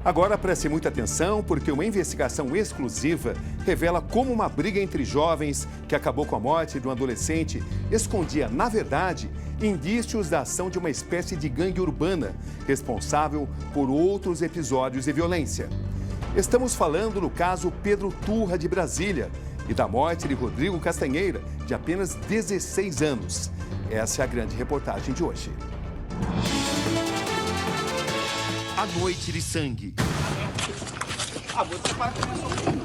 Agora preste muita atenção, porque uma investigação exclusiva revela como uma briga entre jovens que acabou com a morte de um adolescente escondia, na verdade, indícios da ação de uma espécie de gangue urbana responsável por outros episódios de violência. Estamos falando no caso Pedro Turra de Brasília e da morte de Rodrigo Castanheira, de apenas 16 anos. Essa é a grande reportagem de hoje. A noite de sangue.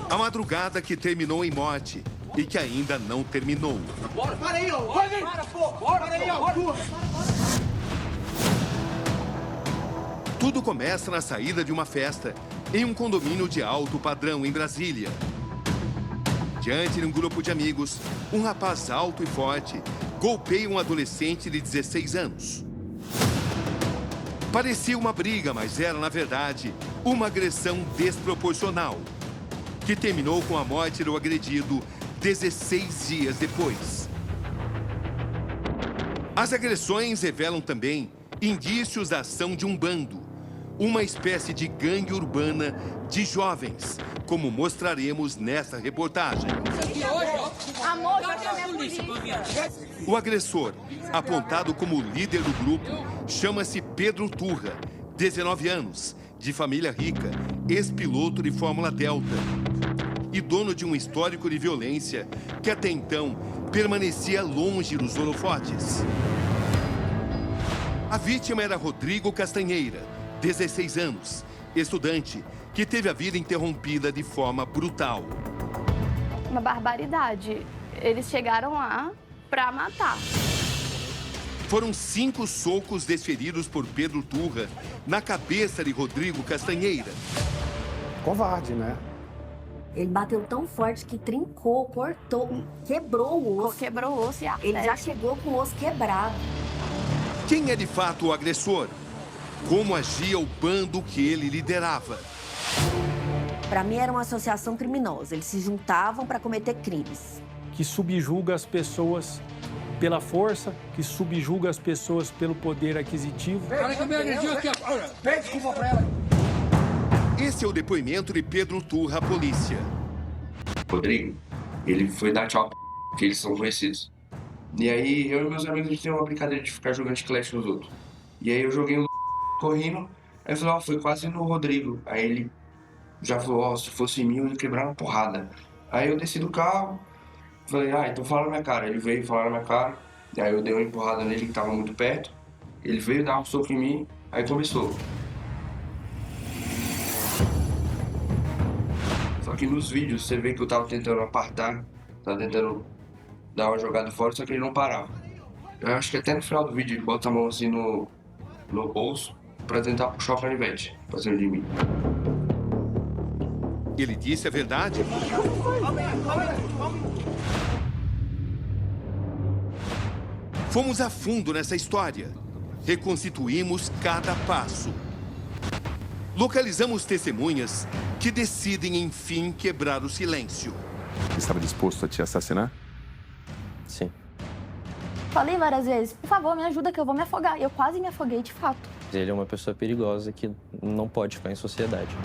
A madrugada que terminou em morte e que ainda não terminou. Bora, para aí, ó. Para, pô. Bora aí, ó. Tudo começa na saída de uma festa em um condomínio de alto padrão em Brasília. Diante de um grupo de amigos, um rapaz alto e forte golpeia um adolescente de 16 anos. Parecia uma briga, mas era, na verdade, uma agressão desproporcional, que terminou com a morte do agredido 16 dias depois. As agressões revelam também indícios da ação de um bando, uma espécie de gangue urbana de jovens, como mostraremos nesta reportagem. O agressor, apontado como líder do grupo, chama-se Pedro Turra, 19 anos, de família rica, ex-piloto de Fórmula Delta e dono de um histórico de violência que até então permanecia longe dos holofotes. A vítima era Rodrigo Castanheira, 16 anos, estudante, que teve a vida interrompida de forma brutal. Uma barbaridade. Eles chegaram lá para matar. Foram 5 socos desferidos por Pedro Turra na cabeça de Rodrigo Castanheira. Covarde, né? Ele bateu tão forte que trincou, cortou, quebrou o osso. Quebrou o osso e a Ele já chegou com o osso quebrado. Quem é de fato o agressor? Como agia o bando que ele liderava? Para mim era uma associação criminosa. Eles se juntavam para cometer crimes. Que subjuga as pessoas pela força, que subjuga as pessoas pelo poder aquisitivo. Pede desculpa pra ela. Esse é o depoimento de Pedro Turra à polícia. Rodrigo, ele foi dar tchau que eles são conhecidos. E aí eu e meus amigos, a gente tem uma brincadeira de ficar jogando chiclete nos outros. E aí eu joguei um correndo, aí eu falei, foi quase no Rodrigo. Aí ele já falou, se fosse em mim, eu ia quebrar uma porrada. Aí eu desci do carro, falei, então fala na minha cara. Ele veio falar na minha cara, e aí eu dei uma empurrada nele que tava muito perto. Ele veio dar um soco em mim, aí começou. Só que nos vídeos você vê que eu tava tentando apartar, tava tentando dar uma jogada fora, só que ele não parava. Eu acho que até no final do vídeo ele bota a mão assim no bolso pra tentar puxar o canivete pra cima de mim. Ele disse a verdade? Fomos a fundo nessa história. Reconstituímos cada passo. Localizamos testemunhas que decidem, enfim, quebrar o silêncio. Estava disposto a te assassinar? Sim. Falei várias vezes, por favor, me ajuda que eu vou me afogar. Eu quase me afoguei, de fato. Ele é uma pessoa perigosa que não pode ficar em sociedade.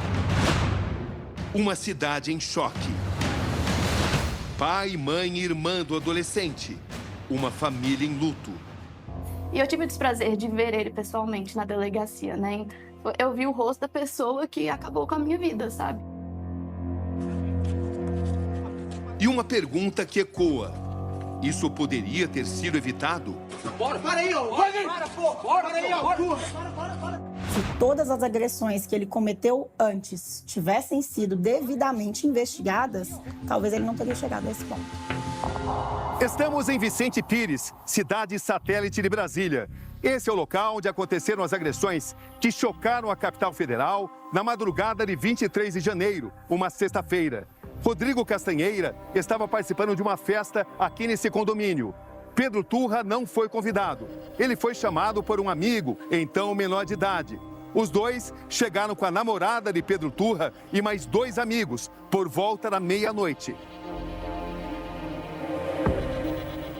Uma cidade em choque. Pai, mãe e irmã do adolescente. Uma família em luto. E eu tive o desprazer de ver ele pessoalmente na delegacia, né? Eu vi o rosto da pessoa que acabou com a minha vida, sabe? E uma pergunta que ecoa. Isso poderia ter sido evitado? Bora, para aí, ó. Para, pô. Bora aí, ó. Se todas as agressões que ele cometeu antes tivessem sido devidamente investigadas, talvez ele não teria chegado a esse ponto. Estamos em Vicente Pires, cidade satélite de Brasília. Esse é o local onde aconteceram as agressões que chocaram a capital federal na madrugada de 23 de janeiro, uma sexta-feira. Rodrigo Castanheira estava participando de uma festa aqui nesse condomínio. Pedro Turra não foi convidado. Ele foi chamado por um amigo, então menor de idade. Os dois chegaram com a namorada de Pedro Turra e mais 2 amigos, por volta da meia-noite.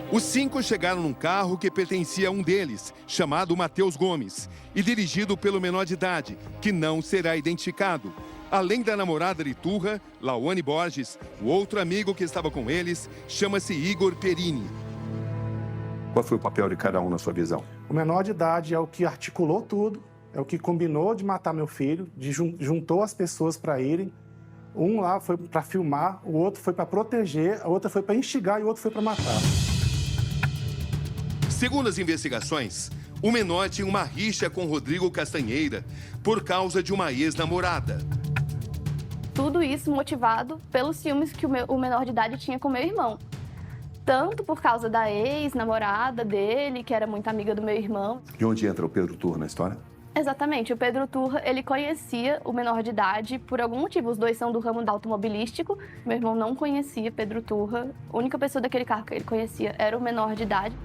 Os 5 chegaram num carro que pertencia a um deles, chamado Matheus Gomes, e dirigido pelo menor de idade, que não será identificado. Além da namorada de Turra, Lawane Borges, o outro amigo que estava com eles chama-se Igor Perini. Qual foi o papel de cada um na sua visão? O menor de idade é o que articulou tudo, é o que combinou de matar meu filho, juntou as pessoas para irem. Um lá foi para filmar, o outro foi para proteger, a outra foi para instigar e o outro foi para matar. Segundo as investigações, o menor tinha uma rixa com Rodrigo Castanheira por causa de uma ex-namorada. Tudo isso motivado pelos ciúmes que o menor de idade tinha com meu irmão. Tanto por causa da ex-namorada dele, que era muito amiga do meu irmão. De onde entra o Pedro Turra na história? Exatamente, o Pedro Turra, ele conhecia o menor de idade por algum motivo. Os dois são do ramo da automobilístico. Meu irmão não conhecia Pedro Turra. A única pessoa daquele carro que ele conhecia era o menor de idade.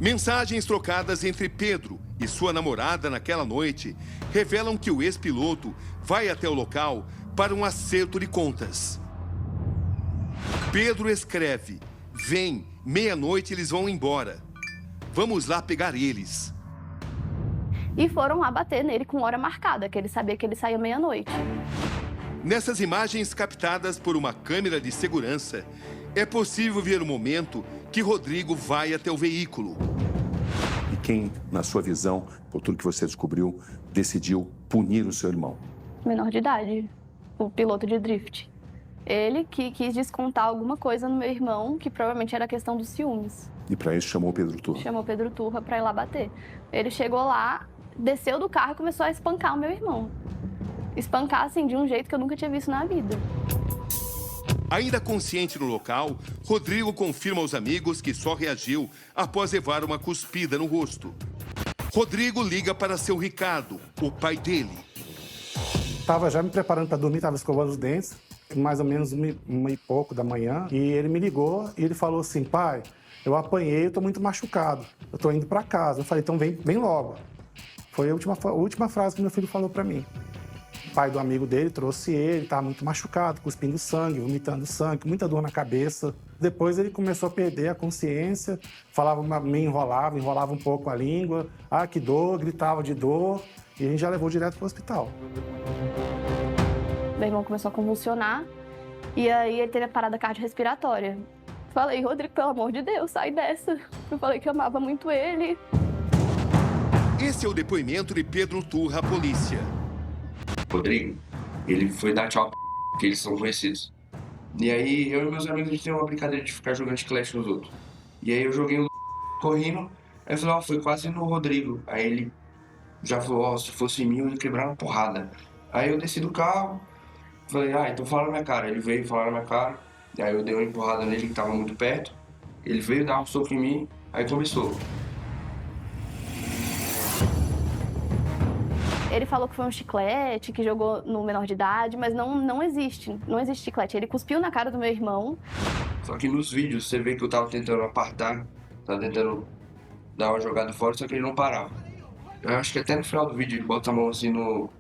Mensagens trocadas entre Pedro e sua namorada naquela noite revelam que o ex-piloto vai até o local para um acerto de contas. Pedro escreve: "Vem, meia-noite eles vão embora. Vamos lá pegar eles." E foram lá bater nele com hora marcada, que ele sabia que ele saía meia-noite. Nessas imagens captadas por uma câmera de segurança, é possível ver o momento que Rodrigo vai até o veículo. E quem, na sua visão, por tudo que você descobriu, decidiu punir o seu irmão? Menor de idade, o piloto de drift. Ele que quis descontar alguma coisa no meu irmão, que provavelmente era a questão dos ciúmes. E para isso chamou o Pedro Turra? Chamou o Pedro Turra para ir lá bater. Ele chegou lá, desceu do carro e começou a espancar o meu irmão. Espancar, assim, de um jeito que eu nunca tinha visto na vida. Ainda consciente no local, Rodrigo confirma aos amigos que só reagiu após levar uma cuspida no rosto. Rodrigo liga para seu Ricardo, o pai dele. Tava já me preparando para dormir, tava escovando os dentes, mais ou menos 1h pouco da manhã, e ele me ligou e ele falou assim: "Pai, eu apanhei, eu tô muito machucado, eu tô indo para casa." Eu falei: "Então vem logo." Foi a última frase que meu filho falou para mim. O pai do amigo dele trouxe ele, estava muito machucado, cuspindo sangue, vomitando sangue, muita dor na cabeça. Depois ele começou a perder a consciência, me enrolava um pouco a língua. "Ah, que dor", gritava de dor, e a gente já levou direto para o hospital. Meu irmão começou a convulsionar e aí ele teve a parada cardiorrespiratória. Falei: "Rodrigo, pelo amor de Deus, sai dessa." Eu falei que amava muito ele. Esse é o depoimento de Pedro Turra à polícia. Rodrigo, ele foi dar tchau porque eles são conhecidos. E aí eu e meus amigos, a gente tem uma brincadeira de ficar jogando chiclete nos outros. E aí eu joguei o correndo, aí eu falei: foi quase no Rodrigo. Aí ele já falou: se fosse em mim eu ia quebrar uma porrada. Aí eu desci do carro, falei: então fala na minha cara. Ele veio falar na minha cara, aí eu dei uma empurrada nele que tava muito perto. Ele veio dar um soco em mim, aí começou. Ele falou que foi um chiclete, que jogou no menor de idade, mas não existe chiclete. Ele cuspiu na cara do meu irmão. Só que nos vídeos você vê que eu tava tentando apartar, tava tentando dar uma jogada fora, só que ele não parava. Eu acho que até no final do vídeo ele bota a mão assim no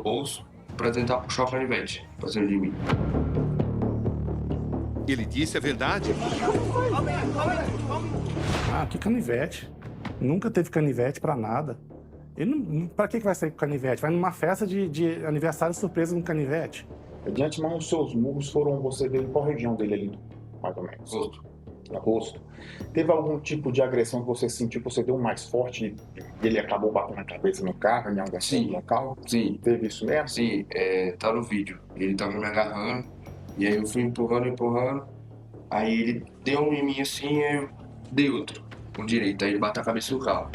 bolso pra tentar puxar o canivete pra cima de mim. Ele disse a verdade? Que canivete? Nunca teve canivete pra nada. Pra que vai sair com canivete? Vai numa festa de aniversário surpresa com canivete? De antemão, os seus murros foram, você veio em qual região dele ali, mais ou menos? Rosto. No rosto. Teve algum tipo de agressão que você sentiu, que você deu mais forte e ele acabou batendo a cabeça no carro, em algum local? Sim. Teve isso mesmo? Sim, tá no vídeo. Ele tava me agarrando, e aí eu fui empurrando. Aí ele deu um em mim assim, aí eu dei outro, com direito. Aí ele bateu a cabeça no carro.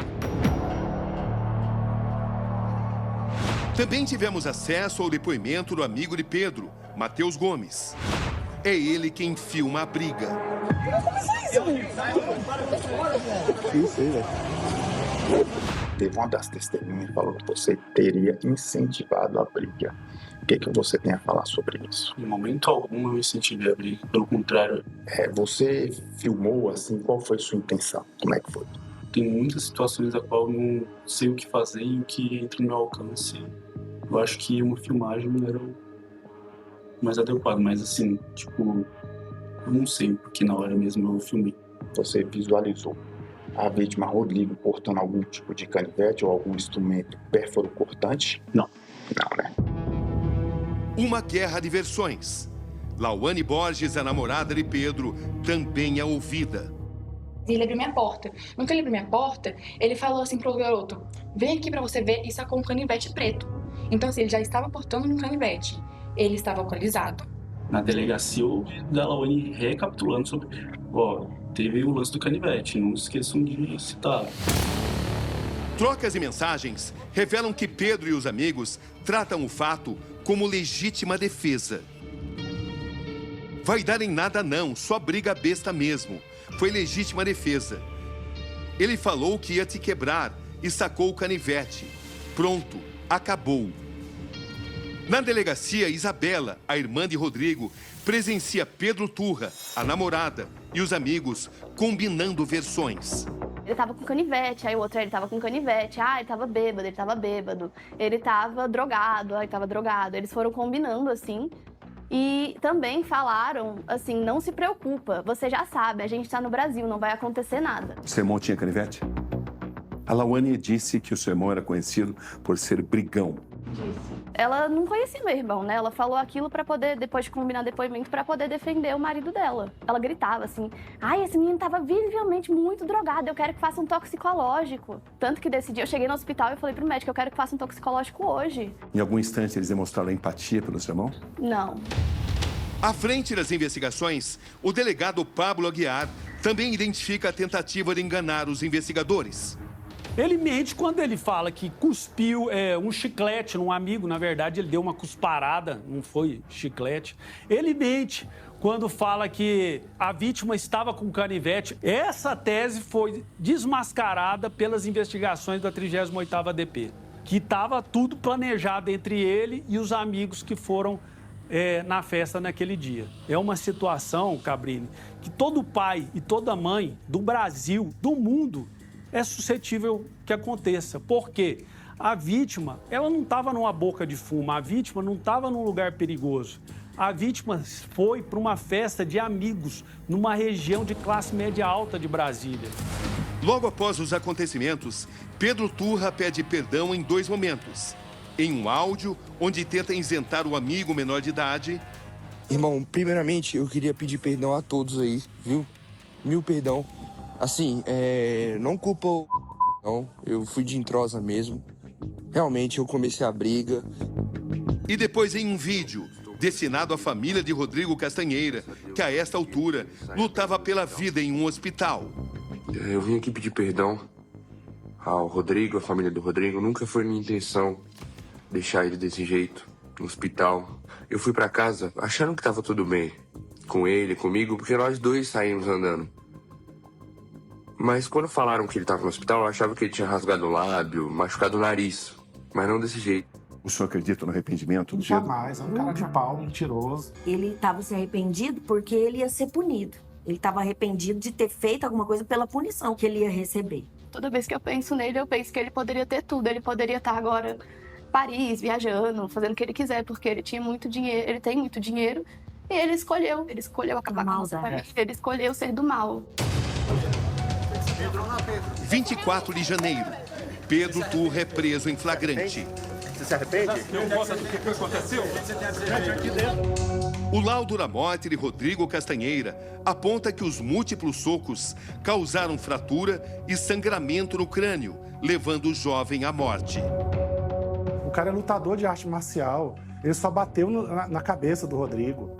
Também tivemos acesso ao depoimento do amigo de Pedro, Matheus Gomes. É ele quem filma a briga. Teve uma das testemunhas que falou que você teria incentivado a briga. O que você tem a falar sobre isso? Em momento algum eu incentivei a briga, pelo contrário. Você filmou assim, qual foi a sua intenção? Como é que foi? Tem muitas situações a qual eu não sei o que fazer e o que entra no meu alcance. Eu acho que uma filmagem era o mais adequado, mas assim, tipo, Eu não sei, porque na hora mesmo eu filmei. Você visualizou a vítima Rodrigo portando algum tipo de canivete ou algum instrumento pérfuro cortante? Não. Não, né? Uma guerra de versões. Lauane Borges, a namorada de Pedro, também é ouvida. Ele abriu minha porta. No que ele abriu minha porta, ele falou assim pro garoto: vem aqui pra você ver, e sacou um canivete preto. Então, assim, ele já estava portando um canivete. Ele estava alcoolizado. Na delegacia, eu ouvi da Lauane recapitulando sobre... teve o lance do canivete, não esqueçam de citar. Trocas e mensagens revelam que Pedro e os amigos tratam o fato como legítima defesa. Vai dar em nada não, só briga besta mesmo. Foi legítima defesa. Ele falou que ia te quebrar e sacou o canivete. Pronto, acabou. Na delegacia, Isabela, a irmã de Rodrigo, presencia Pedro Turra, a namorada, e os amigos combinando versões. Ele tava com canivete, aí o outro ele tava com canivete. Ah, ele tava bêbado, ele tava bêbado. Ele tava drogado, aí tava drogado. Eles foram combinando, assim. E também falaram, assim, não se preocupa, você já sabe, a gente tá no Brasil, não vai acontecer nada. Seu irmão tinha canivete? A Lauane disse que o seu irmão era conhecido por ser brigão. Ela não conhecia meu irmão, né? Ela falou aquilo pra poder, depois de combinar depoimento, pra poder defender o marido dela. Ela gritava assim: ai, esse menino tava visivelmente muito drogado, eu quero que faça um toxicológico. Tanto que decidi, eu cheguei no hospital e falei pro médico: eu quero que faça um toxicológico hoje. Em algum instante eles demonstraram empatia pelo seu irmão? Não. À frente das investigações, o delegado Pablo Aguiar também identifica a tentativa de enganar os investigadores. Ele mente quando ele fala que cuspiu um chiclete num amigo. Na verdade, ele deu uma cusparada, não foi chiclete. Ele mente quando fala que a vítima estava com canivete. Essa tese foi desmascarada pelas investigações da 38ª DP, que estava tudo planejado entre ele e os amigos que foram na festa naquele dia. É uma situação, Cabrini, que todo pai e toda mãe do Brasil, do mundo, é suscetível que aconteça. Por quê? A vítima, ela não estava numa boca de fumo, a vítima não estava num lugar perigoso. A vítima foi para uma festa de amigos numa região de classe média alta de Brasília. Logo após os acontecimentos, Pedro Turra pede perdão em 2 momentos. Em um áudio, onde tenta isentar o amigo menor de idade. Irmão, primeiramente, eu queria pedir perdão a todos aí, viu? 1000 perdão. Assim, não culpa o... Não, eu fui de entrosa mesmo. Realmente, eu comecei a briga. E depois em um vídeo, destinado à família de Rodrigo Castanheira, que a esta altura lutava pela vida em um hospital. Eu vim aqui pedir perdão ao Rodrigo, à família do Rodrigo. Nunca foi minha intenção deixar ele desse jeito, no hospital. Eu fui pra casa achando que tava tudo bem com ele, comigo, porque nós dois saímos andando. Mas quando falaram que ele estava no hospital, eu achava que ele tinha rasgado o lábio, machucado o nariz. Mas não desse jeito. O senhor acredita no arrependimento do Pedro? Jamais, é um cara de pau, mentiroso. Ele estava se arrependido porque ele ia ser punido. Ele estava arrependido de ter feito alguma coisa pela punição que ele ia receber. Toda vez que eu penso nele, eu penso que ele poderia ter tudo. Ele poderia estar agora em Paris, viajando, fazendo o que ele quiser, porque ele tinha muito dinheiro, ele tem muito dinheiro. E ele escolheu acabar com a nossa família, ele escolheu ser do mal. 24 de janeiro, Pedro Turra é preso em flagrante. Você se arrepende? Não gosta do que aconteceu? O laudo da morte de Rodrigo Castanheira aponta que os múltiplos socos causaram fratura e sangramento no crânio, levando o jovem à morte. O cara é lutador de arte marcial. Ele só bateu na cabeça do Rodrigo.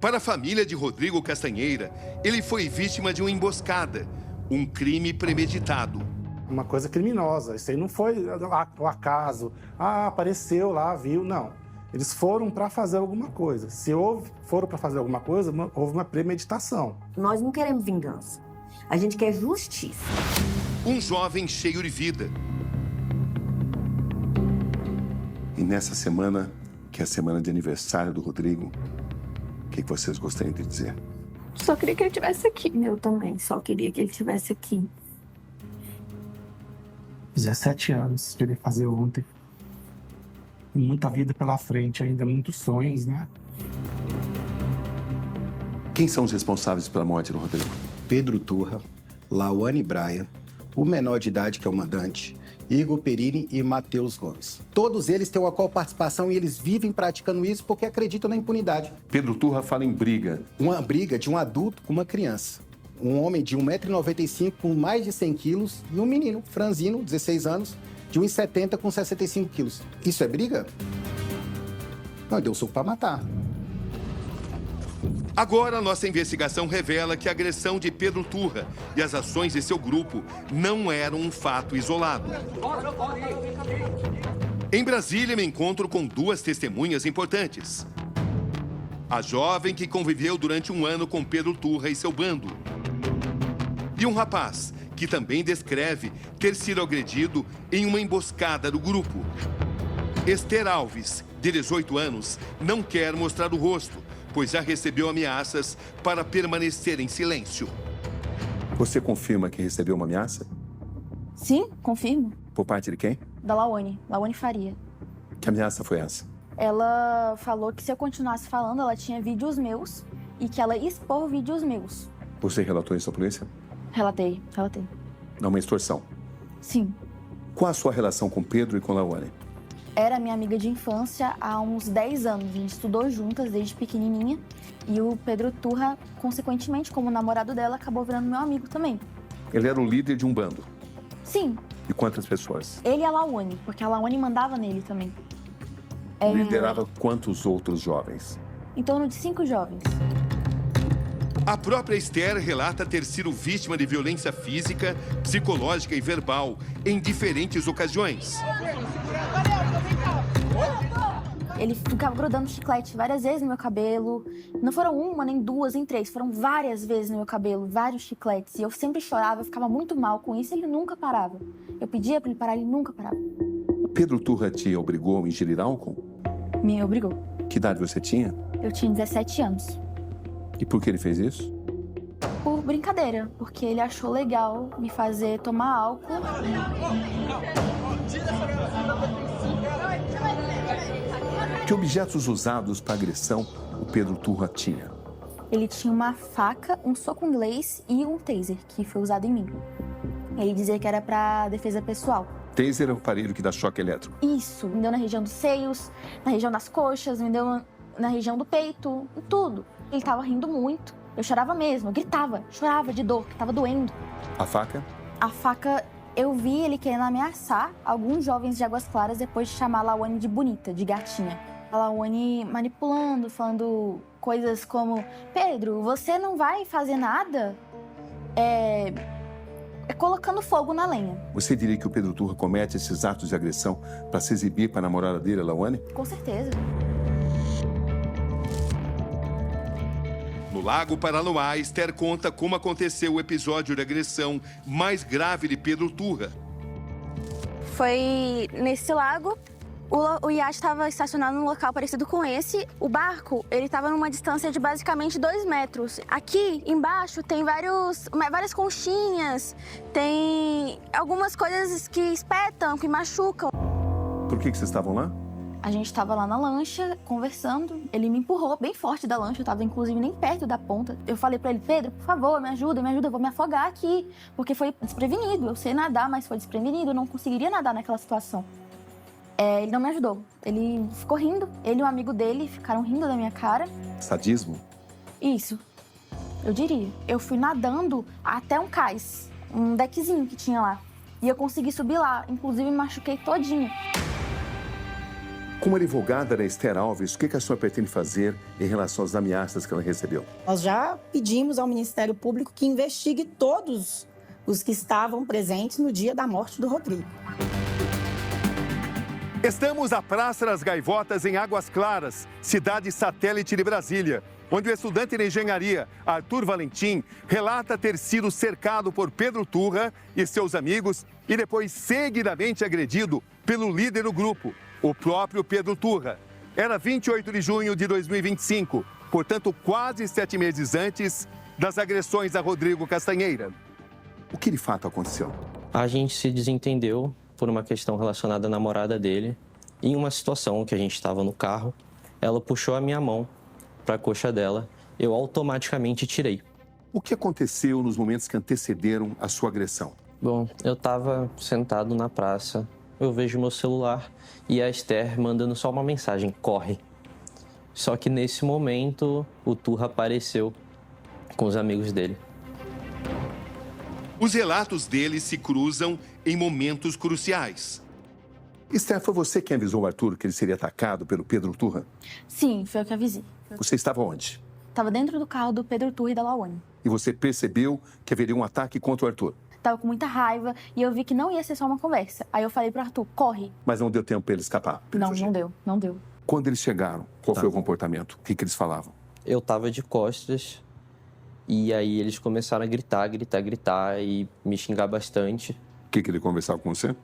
Para a família de Rodrigo Castanheira, ele foi vítima de uma emboscada, um crime premeditado. Uma coisa criminosa. Isso aí não foi o acaso. Ah, apareceu lá, viu. Não. Eles foram para fazer alguma coisa. Se foram para fazer alguma coisa, houve uma premeditação. Nós não queremos vingança. A gente quer justiça. Um jovem cheio de vida. E nessa semana, que é a semana de aniversário do Rodrigo, o que vocês gostariam de dizer? Só queria que ele estivesse aqui. Eu também, só queria que ele estivesse aqui. 17 anos que ele fazer ontem. Muita vida pela frente ainda, muitos sonhos, né? Quem são os responsáveis pela morte do Rodrigo? Pedro Turra, Lawane Braia, o menor de idade, que é o mandante, Igor Perini e Matheus Gomes. Todos eles têm uma participação e eles vivem praticando isso porque acreditam na impunidade. Pedro Turra fala em briga. Uma briga de um adulto com uma criança. Um homem de 1,95 m com mais de 100 quilos e um menino, franzino, 16 anos, de 1,70 m com 65 quilos. Isso é briga? Não, deu soco para matar. Agora, nossa investigação revela que a agressão de Pedro Turra e as ações de seu grupo não eram um fato isolado. Em Brasília, me encontro com duas testemunhas importantes. A jovem que conviveu durante um ano com Pedro Turra e seu bando. E um rapaz que também descreve ter sido agredido em uma emboscada do grupo. Esther Alves, de 18 anos, não quer mostrar o rosto, pois já recebeu ameaças para permanecer em silêncio. Você confirma que recebeu uma ameaça? Sim, confirmo. Por parte de quem? Da Lawane Faria. Que ameaça foi essa? Ela falou que se eu continuasse falando, ela tinha vídeos meus e que ela ia expor vídeos meus. Você relatou isso à polícia? Relatei. Não, uma extorsão? Sim. Qual a sua relação com Pedro e com Lawane? Era minha amiga de infância há uns 10 anos. A gente estudou juntas desde pequenininha. E o Pedro Turra, consequentemente, como namorado dela, acabou virando meu amigo também. Ele era o líder de um bando? Sim. E quantas pessoas? Ele e a Lawane, porque a Lawane mandava nele também. Liderava quantos outros jovens? Em torno de 5 jovens. A própria Esther relata ter sido vítima de violência física, psicológica e verbal em diferentes ocasiões. Ele ficava grudando chiclete várias vezes no meu cabelo. Não foram uma, nem duas, nem três. Foram várias vezes no meu cabelo, vários chicletes. E eu sempre chorava, eu ficava muito mal com isso e ele nunca parava. Eu pedia pra ele parar, ele nunca parava. Pedro Turra te obrigou a ingerir álcool? Me obrigou. Que idade você tinha? Eu tinha 17 anos. E por que ele fez isso? Por brincadeira, porque ele achou legal me fazer tomar álcool. Que objetos usados para agressão o Pedro Turra tinha? Ele tinha uma faca, um soco inglês e um taser, que foi usado em mim. Ele dizia que era para defesa pessoal. Taser é o aparelho que dá choque elétrico. Isso, me deu na região dos seios, na região das coxas, me deu na região do peito, em tudo. Ele tava rindo muito. Eu chorava mesmo, eu gritava, chorava de dor, que tava doendo. A faca? A faca, eu vi ele querendo ameaçar alguns jovens de Águas Claras depois de chamar a Lawane de bonita, de gatinha. A Lawane manipulando, falando coisas como: Pedro, você não vai fazer nada? Colocando fogo na lenha. Você diria que o Pedro Turra comete esses atos de agressão para se exibir para a namorada dele, a Lawane? Com certeza. No Lago Paranoá, Esther conta como aconteceu o episódio de agressão mais grave de Pedro Turra. Foi nesse lago, o iate estava estacionado num local parecido com esse. O barco, ele estava numa distância de basicamente 2 metros. Aqui embaixo tem várias conchinhas, tem algumas coisas que espetam, que machucam. Por que vocês estavam lá? A gente estava lá na lancha, conversando. Ele me empurrou bem forte da lancha. Eu estava, inclusive, nem perto da ponta. Eu falei para ele: Pedro, por favor, me ajuda, eu vou me afogar aqui. Porque foi desprevenido. Eu sei nadar, mas foi desprevenido. Eu não conseguiria nadar naquela situação. Ele não me ajudou. Ele ficou rindo. Ele e um amigo dele ficaram rindo da minha cara. Sadismo? Isso. Eu diria. Eu fui nadando até um cais. Um deckzinho que tinha lá. E eu consegui subir lá. Inclusive, me machuquei todinha. Como advogada da Esther Alves, o que a senhora pretende fazer em relação às ameaças que ela recebeu? Nós já pedimos ao Ministério Público que investigue todos os que estavam presentes no dia da morte do Rodrigo. Estamos à Praça das Gaivotas, em Águas Claras, cidade satélite de Brasília, onde o estudante de engenharia Arthur Valentim relata ter sido cercado por Pedro Turra e seus amigos e depois seguidamente agredido pelo líder do grupo, o próprio Pedro Turra. Era 28 de junho de 2025, portanto, quase 7 meses antes das agressões a Rodrigo Castanheira. O que de fato aconteceu? A gente se desentendeu por uma questão relacionada à namorada dele. Em uma situação que a gente estava no carro, ela puxou a minha mão para a coxa dela Eu automaticamente tirei. O que aconteceu nos momentos que antecederam a sua agressão? Bom, eu estava sentado na praça, eu vejo meu celular e a Esther mandando só uma mensagem, corre. Só que nesse momento, o Turra apareceu com os amigos dele. Os relatos deles se cruzam em momentos cruciais. Esther, foi você quem avisou o Arthur que ele seria atacado pelo Pedro Turra? Sim, foi eu que avisei. Você estava onde? Tava dentro do carro do Pedro Turra e da Lawane. E você percebeu que haveria um ataque contra o Arthur? Tava com muita raiva e eu vi que não ia ser só uma conversa. Aí eu falei pro Arthur, corre. Mas não deu tempo para ele escapar? Não deu. Quando eles chegaram, qual foi o comportamento? O que eles falavam? Eu tava de costas e aí eles começaram a gritar e me xingar bastante. O que ele conversava com você?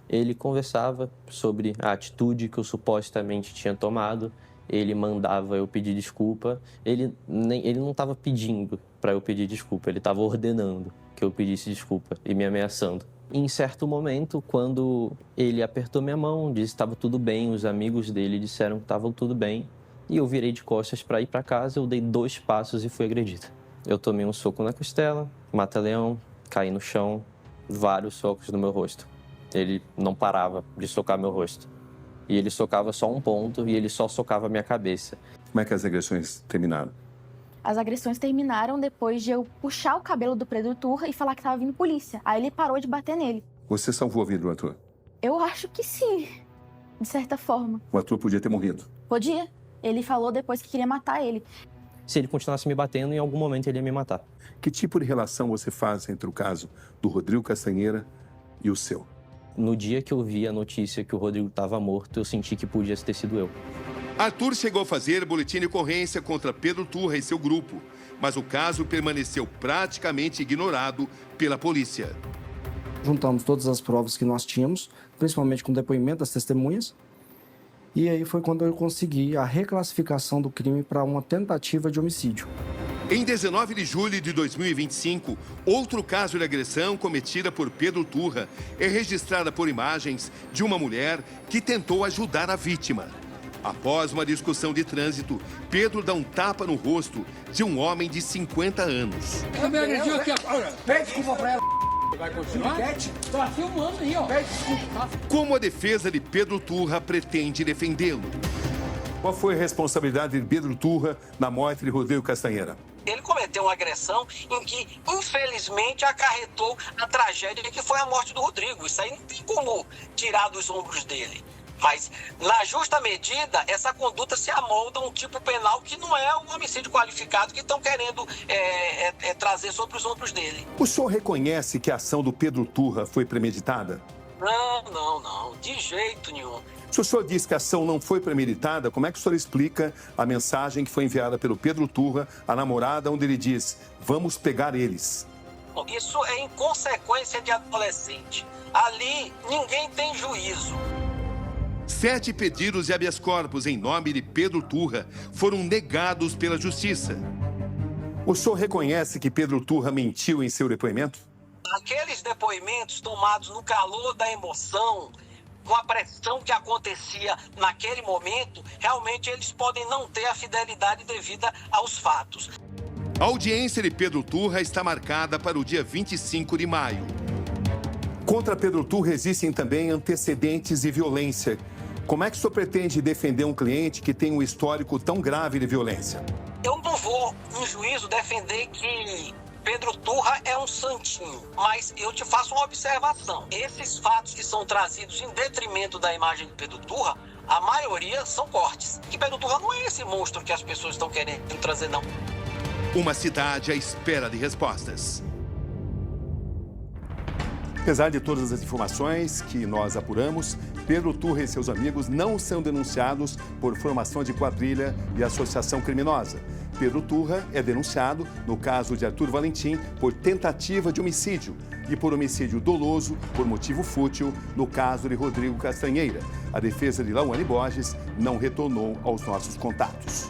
Ele conversava sobre a atitude que eu supostamente tinha tomado. Ele mandava eu pedir desculpa. Ele não estava pedindo para eu pedir desculpa, ele estava ordenando que eu pedisse desculpa e me ameaçando. Em certo momento, quando ele apertou minha mão, disse que estava tudo bem, os amigos dele disseram que estava tudo bem, e eu virei de costas para ir para casa, eu dei 2 passos e fui agredida. Eu tomei um soco na costela, mata-leão, caí no chão, vários socos no meu rosto. Ele não parava de socar meu rosto. E ele socava só um ponto e ele só socava a minha cabeça. Como é que as agressões terminaram? As agressões terminaram depois de eu puxar o cabelo do Pedro Turra e falar que tava vindo polícia. Aí ele parou de bater nele. Você salvou a vida do Arthur? Eu acho que sim, de certa forma. O Arthur podia ter morrido. Podia. Ele falou depois que queria matar ele. Se ele continuasse me batendo, em algum momento ele ia me matar. Que tipo de relação você faz entre o caso do Rodrigo Castanheira e o seu? No dia que eu vi a notícia que o Rodrigo estava morto, eu senti que podia ter sido eu. Arthur chegou a fazer boletim de ocorrência contra Pedro Turra e seu grupo, mas o caso permaneceu praticamente ignorado pela polícia. Juntamos todas as provas que nós tínhamos, principalmente com o depoimento das testemunhas, e aí foi quando eu consegui a reclassificação do crime para uma tentativa de homicídio. Em 19 de julho de 2025, outro caso de agressão cometida por Pedro Turra é registrada por imagens de uma mulher que tentou ajudar a vítima. Após uma discussão de trânsito, Pedro dá um tapa no rosto de um homem de 50 anos. Pede desculpa pra ela. Vai continuar? Tá filmando aí, ó. Pede desculpa. Como a defesa de Pedro Turra pretende defendê-lo? Qual foi a responsabilidade de Pedro Turra na morte de Rodrigo Castanheira? Ele cometeu uma agressão em que, infelizmente, acarretou a tragédia que foi a morte do Rodrigo. Isso aí não tem como tirar dos ombros dele. Mas, na justa medida, essa conduta se amolda a um tipo penal que não é o homicídio qualificado que estão querendo trazer sobre os ombros dele. O senhor reconhece que a ação do Pedro Turra foi premeditada? Não, de jeito nenhum. Se o senhor diz que a ação não foi premeditada, como é que o senhor explica a mensagem que foi enviada pelo Pedro Turra à namorada, onde ele diz, vamos pegar eles? Isso é inconsequência de adolescente. Ali, ninguém tem juízo. 7 pedidos de habeas corpus em nome de Pedro Turra foram negados pela Justiça. O senhor reconhece que Pedro Turra mentiu em seu depoimento? Aqueles depoimentos tomados no calor da emoção, com a pressão que acontecia naquele momento, realmente eles podem não ter a fidelidade devida aos fatos. A audiência de Pedro Turra está marcada para o dia 25 de maio. Contra Pedro Turra existem também antecedentes de violência. Como é que o senhor pretende defender um cliente que tem um histórico tão grave de violência? Eu não vou, em juízo, defender que Pedro Turra é um santinho, mas eu te faço uma observação. Esses fatos que são trazidos em detrimento da imagem de Pedro Turra, a maioria são cortes. Que Pedro Turra não é esse monstro que as pessoas estão querendo trazer, não. Uma cidade à espera de respostas. Apesar de todas as informações que nós apuramos, Pedro Turra e seus amigos não são denunciados por formação de quadrilha e associação criminosa. Pedro Turra é denunciado, no caso de Arthur Valentim, por tentativa de homicídio e por homicídio doloso por motivo fútil, no caso de Rodrigo Castanheira. A defesa de Lawane Borges não retornou aos nossos contatos.